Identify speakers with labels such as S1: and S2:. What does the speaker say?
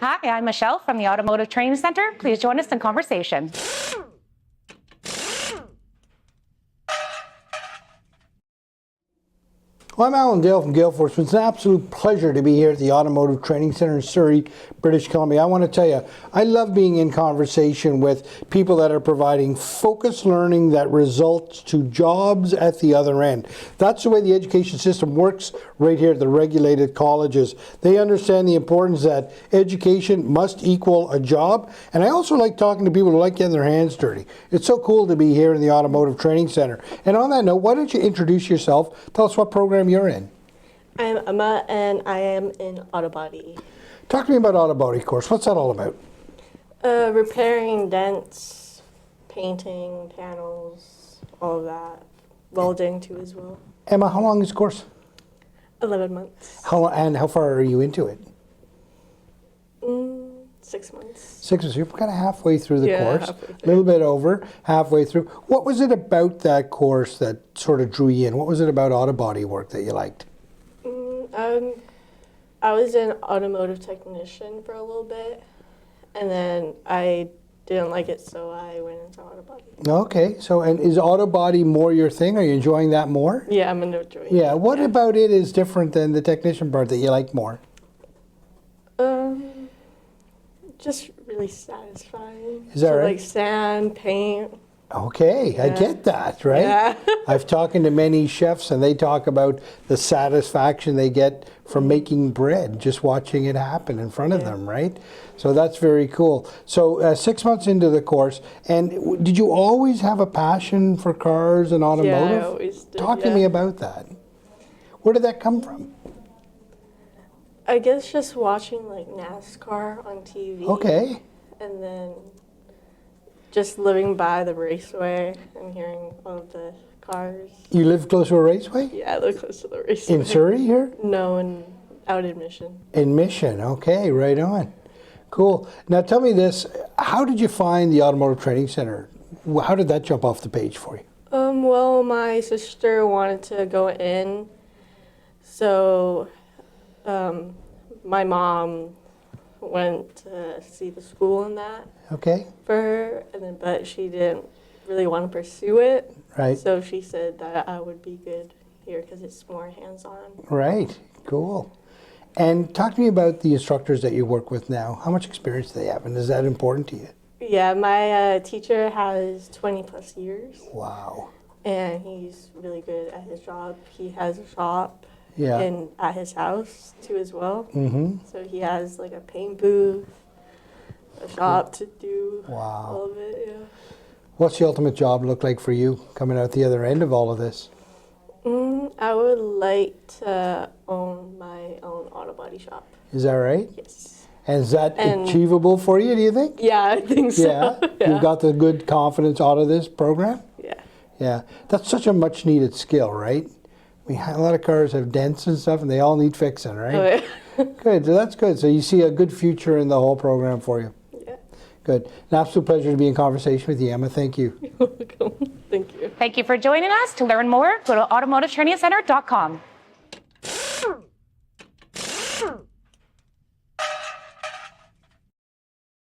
S1: Hi, I'm Michelle from the Automotive Training Centre. Please join us in conversation.
S2: Well, I'm Alan Dale from Gale Force. It's an absolute pleasure to be here at the Automotive Training Centre in Surrey, British Columbia. I want to tell you, I love being in conversation with people that are providing focused learning that results to jobs at the other end. That's the way the education system works right here at the regulated colleges. They understand the importance that education must equal a job. And I also like talking to people who like getting their hands dirty. It's so cool to be here in the Automotive Training Centre. And on that note, why don't you introduce yourself? Tell us what program you're in.
S3: I'm Emma, and I am in auto body.
S2: Talk to me about auto body course. What's that all about?
S3: Repairing dents, painting panels, all of that. Welding too as well.
S2: Emma, how long is the course?
S3: 11 months.
S2: And how far are you into it?
S3: 6 months.
S2: 6 months. You're kind of halfway through the course.
S3: Halfway
S2: A little bit over, halfway through. What was it about that course that sort of drew you in? What was it about auto body work that you liked?
S3: I was an automotive technician for a little bit, and then I didn't like it, so I went into auto body.
S2: Okay. So, and is auto body more your thing? Are you enjoying that more?
S3: Yeah, I'm enjoying it.
S2: Yeah. What about it is different than the technician part that you like more?
S3: Just really satisfying.
S2: Is that right?
S3: Like sand, paint.
S2: Okay, I get that, right?
S3: Yeah.
S2: I've talked to many chefs and they talk about the satisfaction they get from making bread, just watching it happen in front of them, right? So that's very cool. So 6 months into the course, and did you always have a passion for cars and automotive?
S3: Yeah, I always did.
S2: Talk to me about that. Where did that come from?
S3: I guess just watching like NASCAR on TV.
S2: Okay.
S3: And then just living by the raceway and hearing all of the cars.
S2: You live close to a raceway?
S3: Yeah, I live close to the raceway.
S2: In Surrey here?
S3: No, out in Mission.
S2: In Mission, okay, right on. Cool. Now tell me this, how did you find the Automotive Training Centre? How did that jump off the page for you?
S3: Well, my sister wanted to go in, so my mom went to see the school and that
S2: Okay.
S3: for her, and then but she didn't really want to pursue it.
S2: Right.
S3: So she said that I would be good here because it's more hands-on.
S2: Right, cool. And talk to me about the instructors that you work with now. How much experience do they have, and is that important to you?
S3: Yeah, my teacher has 20 plus years.
S2: Wow.
S3: And he's really good at his job. He has a shop
S2: Yeah.
S3: at his house too as well.
S2: Mm-hmm.
S3: So he has like a paint booth, a shop to do
S2: Wow.
S3: all of it, yeah.
S2: What's the ultimate job look like for you coming out the other end of all of this?
S3: I would like to own my own auto body shop.
S2: Is that right?
S3: Yes.
S2: And is that achievable for you, do you think?
S3: Yeah, I think so.
S2: Yeah? You've got the good confidence out of this program?
S3: Yeah.
S2: Yeah. That's such a much needed skill, right? I mean, a lot of cars have dents and stuff, and they all need fixing, right?
S3: Oh, yeah.
S2: Good. So that's good. So you see a good future in the whole program for you.
S3: Yeah.
S2: Good. An absolute pleasure to be in conversation with you, Emma. Thank you.
S3: You're welcome. Thank you.
S1: Thank you for joining us. To learn more, go to automotivetrainingcenter.com.